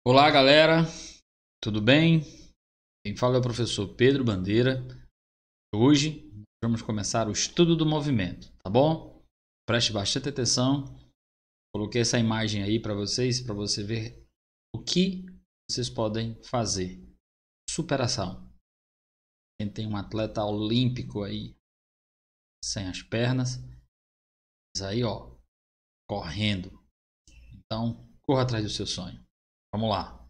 Olá, galera, tudo bem? Quem fala é o professor Pedro Bandeira. Hoje vamos começar o estudo do movimento, tá bom? Preste bastante atenção. Coloquei essa imagem aí para você ver o que vocês podem fazer. Superação. Quem tem um atleta olímpico aí sem as pernas, mas aí ó, correndo. Então, corra atrás do seu sonho. Vamos lá.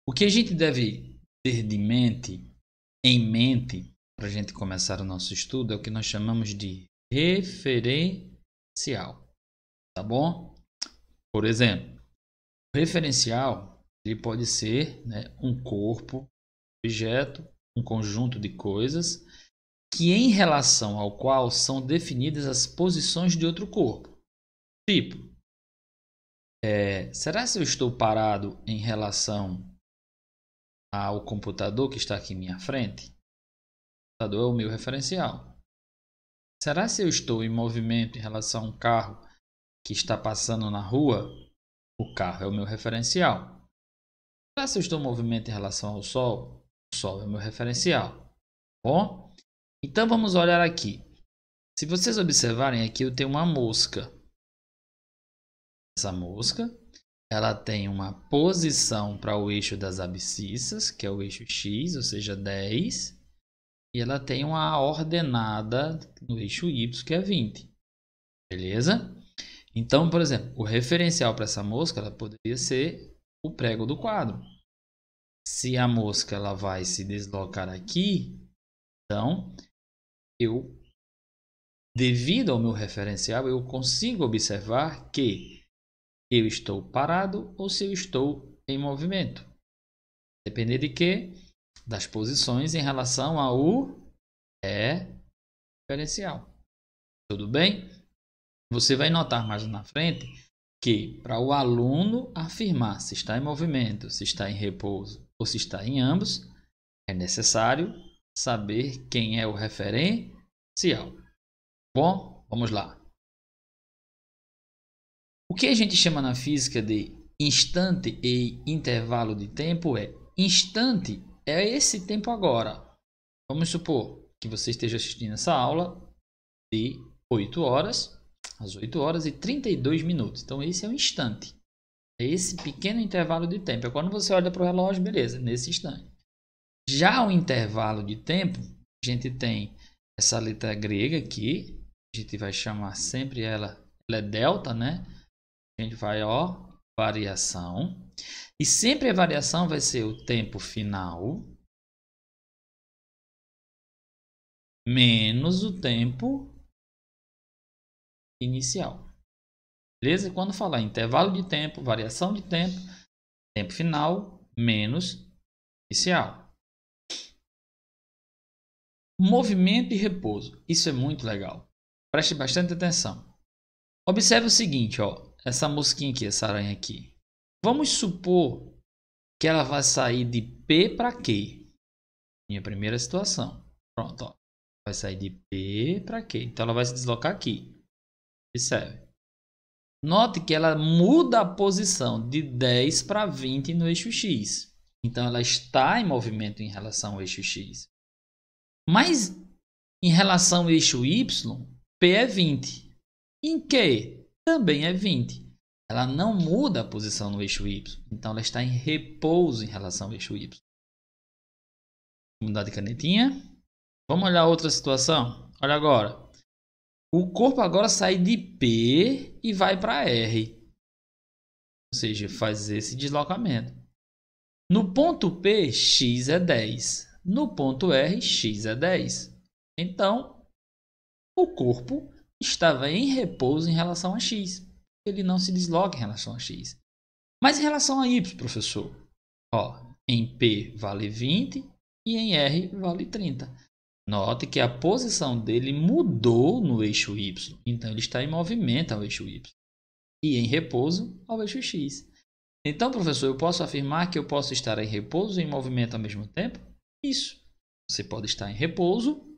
O que a gente deve ter em mente, para a gente começar o nosso estudo, é o que nós chamamos de referencial, tá bom? Por exemplo, o referencial ele pode ser, né, um corpo, objeto, um conjunto de coisas que em relação ao qual são definidas as posições de outro corpo. Tipo, será que eu estou parado em relação ao computador que está aqui em minha frente? O computador é o meu referencial. Será se eu estou em movimento em relação a um carro que está passando na rua? O carro é o meu referencial. Será se eu estou em movimento em relação ao sol? O sol é o meu referencial. Bom, então vamos olhar aqui. Se vocês observarem aqui, eu tenho uma mosca. Essa mosca, ela tem uma posição para o eixo das abscissas, que é o eixo X, ou seja, 10. E ela tem uma ordenada no eixo Y, que é 20. Beleza? Então, por exemplo, o referencial para essa mosca ela poderia ser o prego do quadro. Se a mosca ela vai se deslocar aqui, então eu, devido ao meu referencial, eu consigo observar que eu estou parado ou se eu estou em movimento. Depender de quê? Das posições em relação ao referencial. Tudo bem? Você vai notar mais na frente que para o aluno afirmar se está em movimento, se está em repouso ou se está em ambos, é necessário saber quem é o referencial. Bom, vamos lá. O que a gente chama na física de instante e intervalo de tempo é instante é esse tempo agora. Vamos supor que você esteja assistindo essa aula de 8 horas, às 8 horas e 32 minutos. Então esse é um instante. É esse pequeno intervalo de tempo. É quando você olha para o relógio, beleza, nesse instante. Já o intervalo de tempo, a gente tem essa letra grega aqui. A gente vai chamar sempre ela é delta, né? A gente vai, ó, variação. E sempre a variação vai ser o tempo final menos o tempo inicial. Beleza? Quando falar intervalo de tempo, variação de tempo, tempo final menos inicial. Movimento e repouso. Isso é muito legal. Preste bastante atenção. Observe o seguinte, ó. Essa mosquinha aqui, essa aranha aqui. Vamos supor que ela vai sair de P para Q. Minha primeira situação. Pronto, ó. Vai sair de P para Q. Então ela vai se deslocar aqui. Observe. Note que ela muda a posição de 10 para 20 no eixo X. Então ela está em movimento em relação ao eixo X. Mas em relação ao eixo Y, P é 20. Em Q também é 20. Ela não muda a posição no eixo Y. Então ela está em repouso em relação ao eixo Y. Vamos mudar de canetinha. Vamos olhar outra situação. Olha agora. O corpo agora sai de P e vai para R. Ou seja, faz esse deslocamento. No ponto P, X é 10. No ponto R, X é 10. Então, o corpo estava em repouso em relação a X. Ele não se desloca em relação a X. Mas em relação a Y, professor? Ó, em P vale 20 e em R vale 30. Note que a posição dele mudou no eixo Y. Então, ele está em movimento ao eixo Y. E em repouso ao eixo X. Então, professor, eu posso afirmar que eu posso estar em repouso e em movimento ao mesmo tempo? Isso. Você pode estar em repouso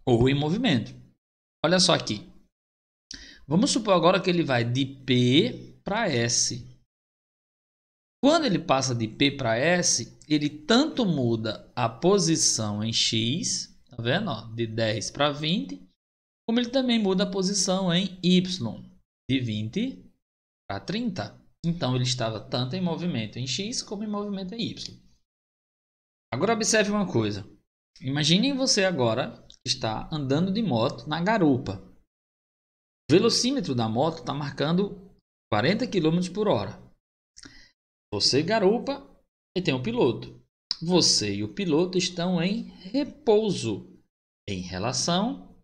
ou em movimento. Olha só aqui. Vamos supor agora que ele vai de P para S. Quando ele passa de P para S, ele tanto muda a posição em X, tá vendo? Ó, de 10 para 20, como ele também muda a posição em Y, de 20 para 30. Então ele estava tanto em movimento em X como em movimento em Y. Agora observe uma coisa. Imaginem você agora está andando de moto na garupa. O velocímetro da moto está marcando 40 km por hora. Você garupa e tem um piloto. Você e o piloto estão em repouso em relação,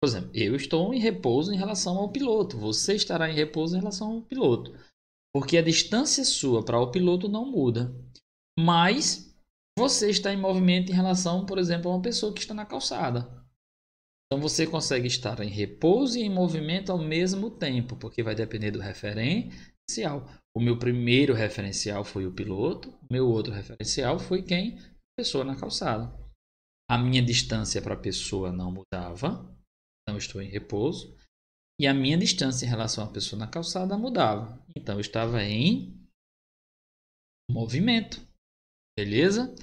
por exemplo, eu estou em repouso em relação ao piloto. Você estará em repouso em relação ao piloto. Porque a distância sua para o piloto não muda. Mas você está em movimento em relação, por exemplo, a uma pessoa que está na calçada. Então você consegue estar em repouso e em movimento ao mesmo tempo, porque vai depender do referencial. O meu primeiro referencial foi o piloto, o meu outro referencial foi quem? A pessoa na calçada. A minha distância para a pessoa não mudava, então estou em repouso. E a minha distância em relação à pessoa na calçada mudava, então eu estava em movimento. Beleza?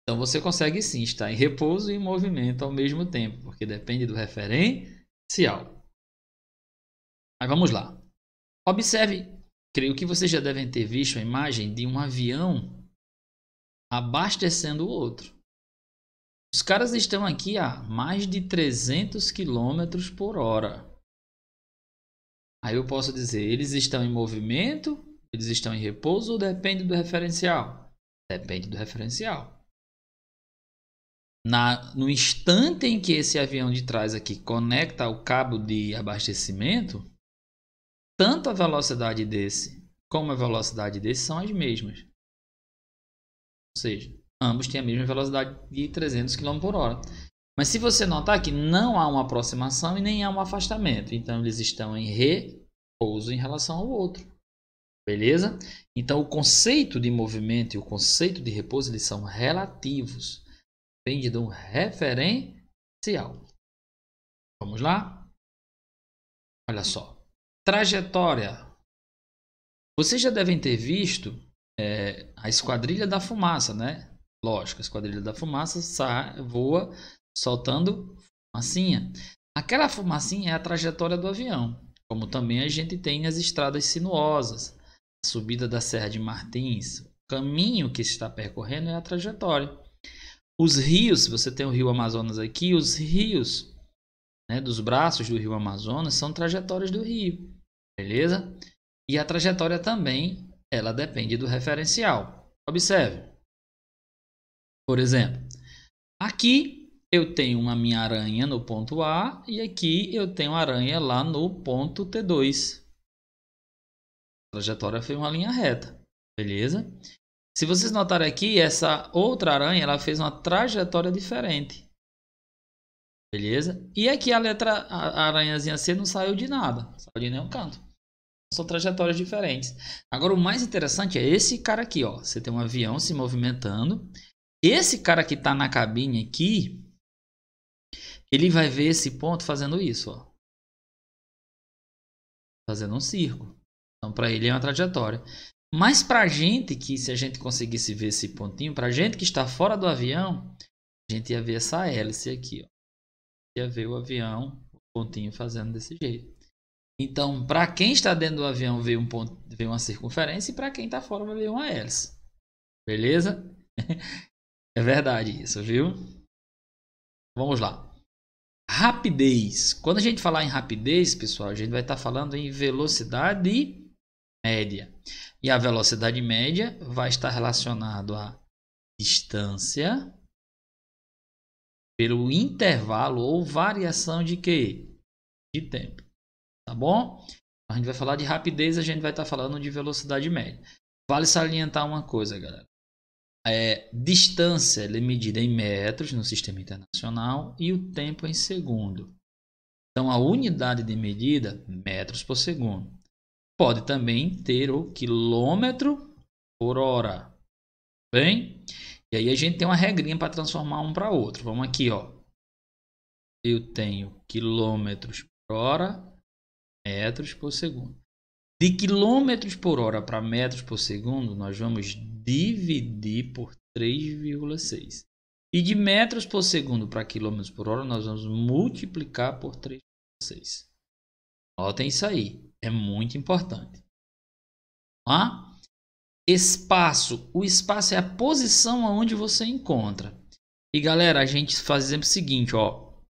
Então você consegue sim estar em repouso e em movimento ao mesmo tempo, porque depende do referencial. Mas vamos lá. Observe, creio que vocês já devem ter visto a imagem de um avião abastecendo o outro. Os caras estão aqui a mais de 300 km por hora. Aí eu posso dizer, eles estão em movimento, eles estão em repouso ou depende do referencial? Depende do referencial. No instante em que esse avião de trás aqui conecta ao cabo de abastecimento, tanto a velocidade desse como a velocidade desse são as mesmas. Ou seja, ambos têm a mesma velocidade de 300 km por hora. Mas se você notar que não há uma aproximação e nem há um afastamento, então eles estão em repouso em relação ao outro. Beleza? Então o conceito de movimento e o conceito de repouso eles são relativos. Depende de um referencial. Vamos lá? Olha só. Trajetória. Vocês já devem ter visto a esquadrilha da fumaça, né? Lógico, a esquadrilha da fumaça voa soltando fumacinha. Aquela fumacinha é a trajetória do avião, como também a gente tem nas estradas sinuosas. A subida da Serra de Martins, o caminho que está percorrendo é a trajetória. Os rios, se você tem o rio Amazonas aqui, os rios, né, dos braços do rio Amazonas são trajetórias do rio, beleza? E a trajetória também, ela depende do referencial. Observe. Por exemplo, aqui eu tenho a minha aranha no ponto A e aqui eu tenho a aranha lá no ponto T2. A trajetória foi uma linha reta, beleza? Se vocês notarem aqui, essa outra aranha ela fez uma trajetória diferente, beleza? E aqui a aranhazinha C não saiu de nada, não saiu de nenhum canto. São trajetórias diferentes. Agora o mais interessante é esse cara aqui, ó. Você tem um avião se movimentando. Esse cara que está na cabine aqui, ele vai ver esse ponto fazendo isso, ó. Fazendo um círculo. Então, para ele é uma trajetória. Mas para a gente, que se a gente conseguisse ver esse pontinho, para a gente que está fora do avião, a gente ia ver essa hélice aqui, ó. Ia ver o avião, o pontinho fazendo desse jeito. Então, para quem está dentro do avião, vê um ponto, vê uma circunferência, e para quem está fora, vai ver uma hélice. Beleza? É verdade isso, viu? Vamos lá. Rapidez. Quando a gente falar em rapidez, pessoal, a gente vai estar falando em velocidade média. E a velocidade média vai estar relacionado à distância pelo intervalo ou variação de quê? De tempo. Tá bom? A gente vai falar de rapidez, a gente vai estar falando de velocidade média. Vale salientar uma coisa, galera. Distância é medida em metros no sistema internacional e o tempo em segundo. Então, a unidade de medida, metros por segundo. Pode também ter o quilômetro por hora. Bem? E aí a gente tem uma regrinha para transformar um para outro. Vamos aqui, ó. Eu tenho quilômetros por hora, metros por segundo. De quilômetros por hora para metros por segundo, nós vamos dividir por 3,6. E de metros por segundo para quilômetros por hora, nós vamos multiplicar por 3,6. Notem isso aí, é muito importante. Espaço. O espaço é a posição onde você encontra. E galera, a gente faz o exemplo seguinte,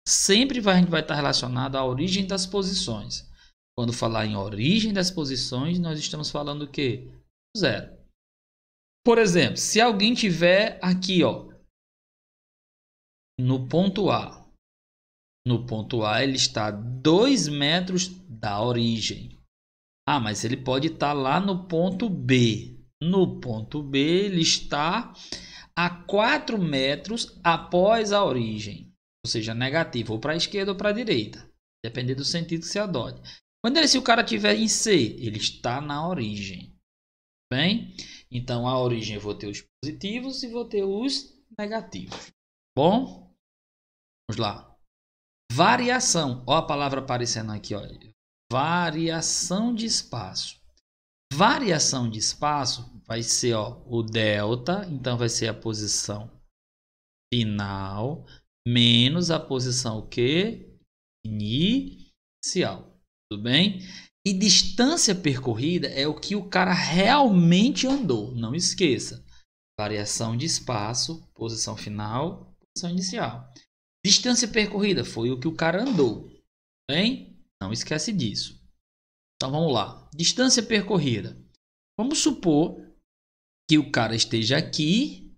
sempre a gente vai estar relacionado à origem das posições. Quando falar em origem das posições, nós estamos falando o quê? Zero. Por exemplo, se alguém tiver aqui, no ponto A. No ponto A ele está a 2 metros da origem. Mas ele pode estar lá no ponto B. No ponto B ele está a 4 metros após a origem. Ou seja, negativo, ou para a esquerda ou para a direita. Dependendo do sentido que se adote. Se o cara estiver em C, ele está na origem. Bem, então a origem eu vou ter os positivos e vou ter os negativos. Bom, vamos lá. Variação. Olha a palavra aparecendo aqui. Variação de espaço. Variação de espaço vai ser o delta. Então vai ser a posição final menos a posição o quê? Inicial. Tudo bem? E distância percorrida é o que o cara realmente andou. Não esqueça. Variação de espaço, posição final, posição inicial. Distância percorrida foi o que o cara andou. Bem? Não esquece disso. Então vamos lá. Distância percorrida. Vamos supor que o cara esteja aqui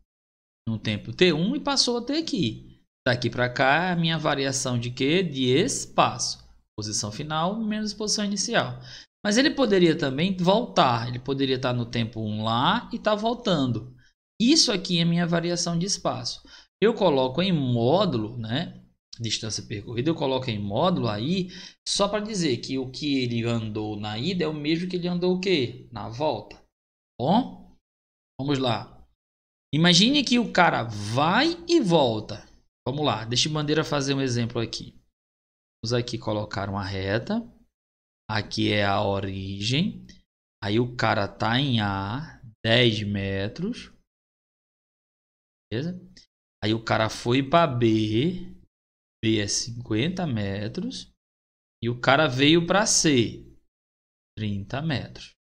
no tempo T1 e passou até aqui. Daqui para cá a minha variação de quê? De espaço. Posição final menos posição inicial. Mas ele poderia também voltar. Ele poderia estar no tempo 1 lá e estar voltando. Isso aqui é minha variação de espaço. Eu coloco em módulo, né? Distância percorrida, eu coloco em módulo aí só para dizer que o que ele andou na ida é o mesmo que ele andou o quê? Na volta. Bom, vamos lá. Imagine que o cara vai e volta. Vamos lá, deixa a bandeira fazer um exemplo aqui. Vamos aqui colocar uma reta. Aqui é a origem. Aí o cara tá em A, 10 metros. Beleza? Aí o cara foi para B. B é 50 metros. E o cara veio para C, 30 metros.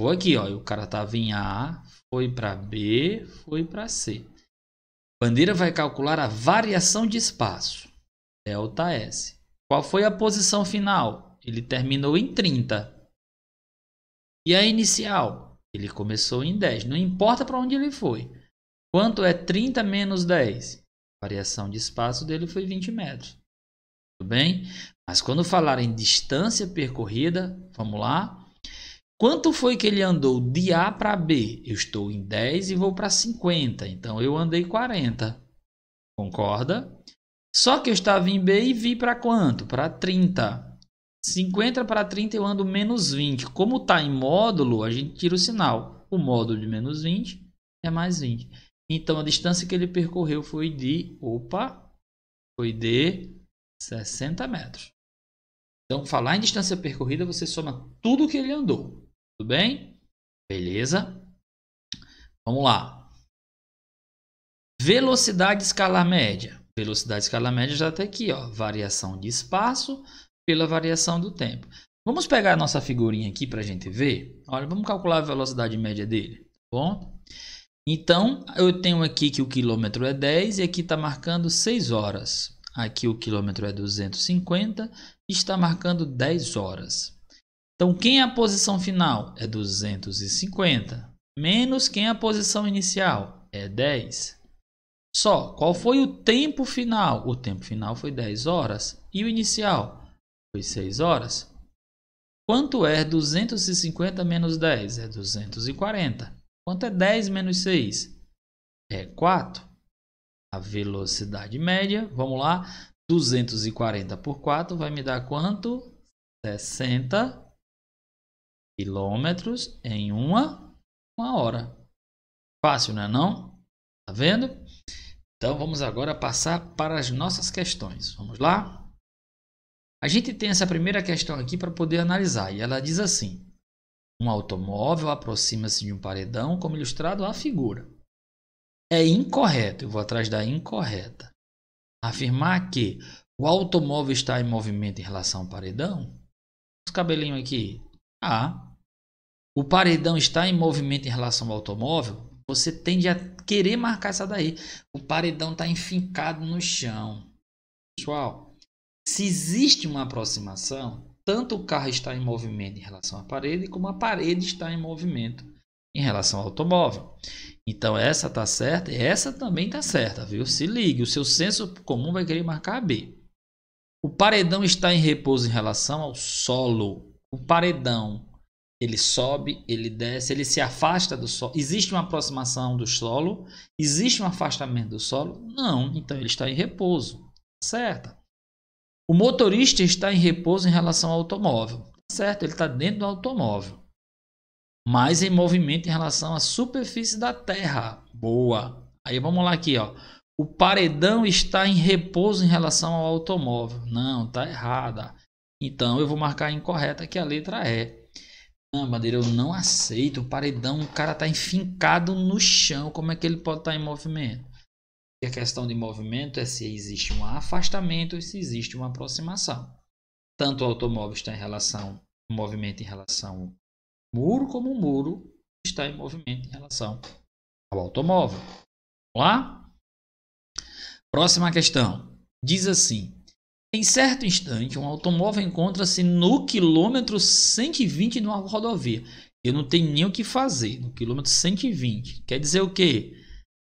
Vou aqui, o cara tava em A, foi para B, foi para C. A bandeira vai calcular a variação de espaço. Delta S. Qual foi a posição final? Ele terminou em 30. E a inicial? Ele começou em 10. Não importa para onde ele foi. Quanto é 30 menos 10? A variação de espaço dele foi 20 metros. Tudo bem? Mas quando falar em distância percorrida, vamos lá. Quanto foi que ele andou de A para B? Eu estou em 10 e vou para 50. Então eu andei 40. Concorda? Só que eu estava em B e vi para quanto? Para 30. 50 para 30 eu ando menos 20. Como está em módulo, a gente tira o sinal. O módulo de menos 20 é mais 20. Então a distância que ele percorreu foi de 60 metros. Então, falar em distância percorrida, você soma tudo que ele andou. Tudo bem? Beleza? Vamos lá. Velocidade escalar média. Velocidade escalar média já está aqui, variação de espaço pela variação do tempo. Vamos pegar a nossa figurinha aqui para a gente ver. Olha, vamos calcular a velocidade média dele. Tá bom? Então, eu tenho aqui que o quilômetro é 10 e aqui está marcando 6 horas. Aqui o quilômetro é 250 e está marcando 10 horas. Então, quem é a posição final? É 250. Menos quem é a posição inicial? É 10. Só, qual foi o tempo final? O tempo final foi 10 horas. E o inicial? Foi 6 horas. Quanto é 250 menos 10? É 240. Quanto é 10 menos 6? É 4. A velocidade média, vamos lá, 240 por 4 vai me dar quanto? 60 quilômetros em uma hora. Fácil, não é não? Tá vendo? Então vamos agora passar para as nossas questões. Vamos lá? A gente tem essa primeira questão aqui para poder analisar. E ela diz assim: um automóvel aproxima-se de um paredão, como ilustrado a figura. É incorreto, eu vou atrás da incorreta, afirmar que o automóvel está em movimento em relação ao paredão. Os cabelinhos aqui. O paredão está em movimento em relação ao automóvel. Você tende a querer marcar essa daí. O paredão está enfincado no chão. Pessoal, se existe uma aproximação, tanto o carro está em movimento em relação à parede, como a parede está em movimento em relação ao automóvel. Então essa está certa e essa também está certa, viu? Se ligue, o seu senso comum vai querer marcar a B. O paredão está em repouso em relação ao solo. O paredão, ele sobe, ele desce, ele se afasta do solo. Existe uma aproximação do solo? Existe um afastamento do solo? Não, então ele está em repouso. Certo? O motorista está em repouso em relação ao automóvel. Certo, ele está dentro do automóvel, mas em movimento em relação à superfície da terra. Boa. Aí vamos lá aqui, ó. O paredão está em repouso em relação ao automóvel. Não, tá errada. Então eu vou marcar incorreta, que a letra E. Não, Bandeira, eu não aceito. O paredão, o cara tá enfincado no chão. Como é que ele pode estar em movimento? E a questão de movimento é se existe um afastamento ou se existe uma aproximação. Tanto o automóvel está em movimento em relação ao muro, como o muro está em movimento em relação ao automóvel. Vamos lá? Próxima questão. Diz assim: em certo instante, um automóvel encontra-se no quilômetro 120 numa rodovia. Eu não tenho nem o que fazer. No quilômetro 120. Quer dizer o quê?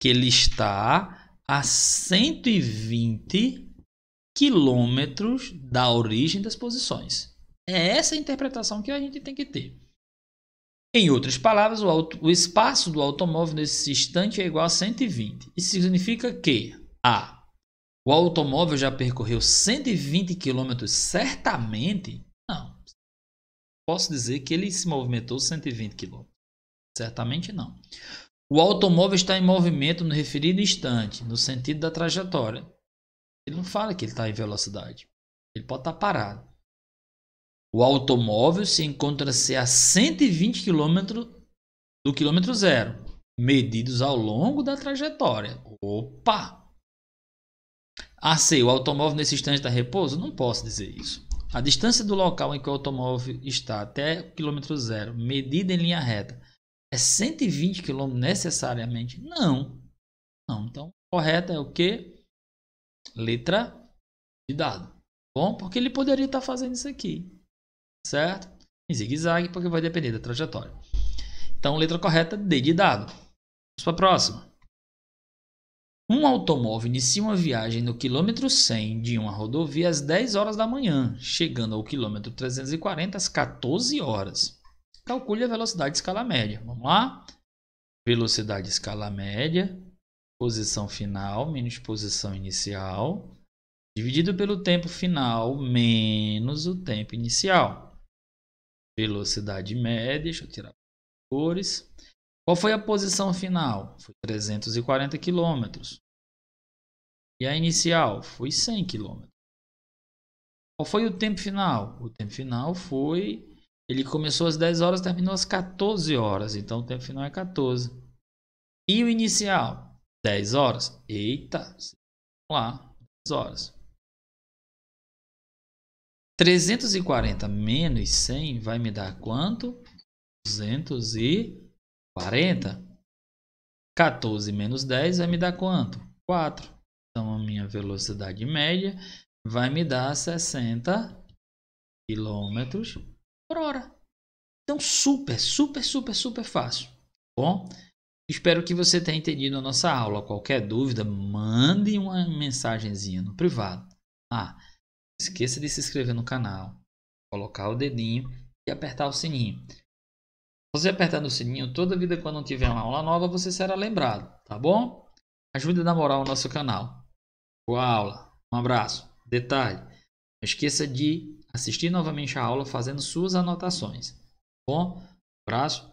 Que ele está a 120 quilômetros da origem das posições. É essa a interpretação que a gente tem que ter. Em outras palavras, o espaço do automóvel nesse instante é igual a 120. Isso significa que o automóvel já percorreu 120 km certamente? Não. Posso dizer que ele se movimentou 120 km. Certamente não. O automóvel está em movimento no referido instante, no sentido da trajetória. Ele não fala que ele está em velocidade. Ele pode estar parado. O automóvel se encontra-se a 120 km do quilômetro zero, medidos ao longo da trajetória. Opa! O automóvel nesse instante está em repouso? Não posso dizer isso. A distância do local em que o automóvel está até o quilômetro zero, medida em linha reta, é 120 km necessariamente? Não. Então, correta é o quê? Letra de dado. Bom, porque ele poderia estar fazendo isso aqui. Certo? Em zigue-zague, porque vai depender da trajetória. Então, letra correta, D de dado. Vamos para a próxima. Um automóvel inicia uma viagem no quilômetro 100 de uma rodovia às 10 horas da manhã, chegando ao quilômetro 340 às 14 horas. Calcule a velocidade de escala média. Vamos lá? Velocidade de escala média, posição final menos posição inicial, dividido pelo tempo final menos o tempo inicial. Velocidade média, deixa eu tirar as cores. Qual foi a posição final? Foi 340 km. E a inicial? Foi 100 km. Qual foi o tempo final? O tempo final foi... Ele começou às 10 horas e terminou às 14 horas. Então o tempo final é 14. E o inicial? 10 horas. Eita! Vamos lá. 10 horas. 340 menos 100 vai me dar quanto? 240. 14 menos 10 vai me dar quanto? 4. Então a minha velocidade média vai me dar 60 km por hora. Então super fácil. Bom, espero que você tenha entendido a nossa aula. Qualquer dúvida, mande uma mensagenzinha no privado. Esqueça de se inscrever no canal, colocar o dedinho e apertar o sininho. Você apertando o sininho, toda vida quando tiver uma aula nova, você será lembrado, tá bom? Ajude a dar moral ao nosso canal. Boa aula, um abraço. Detalhe, não esqueça de assistir novamente a aula fazendo suas anotações. Bom, abraço.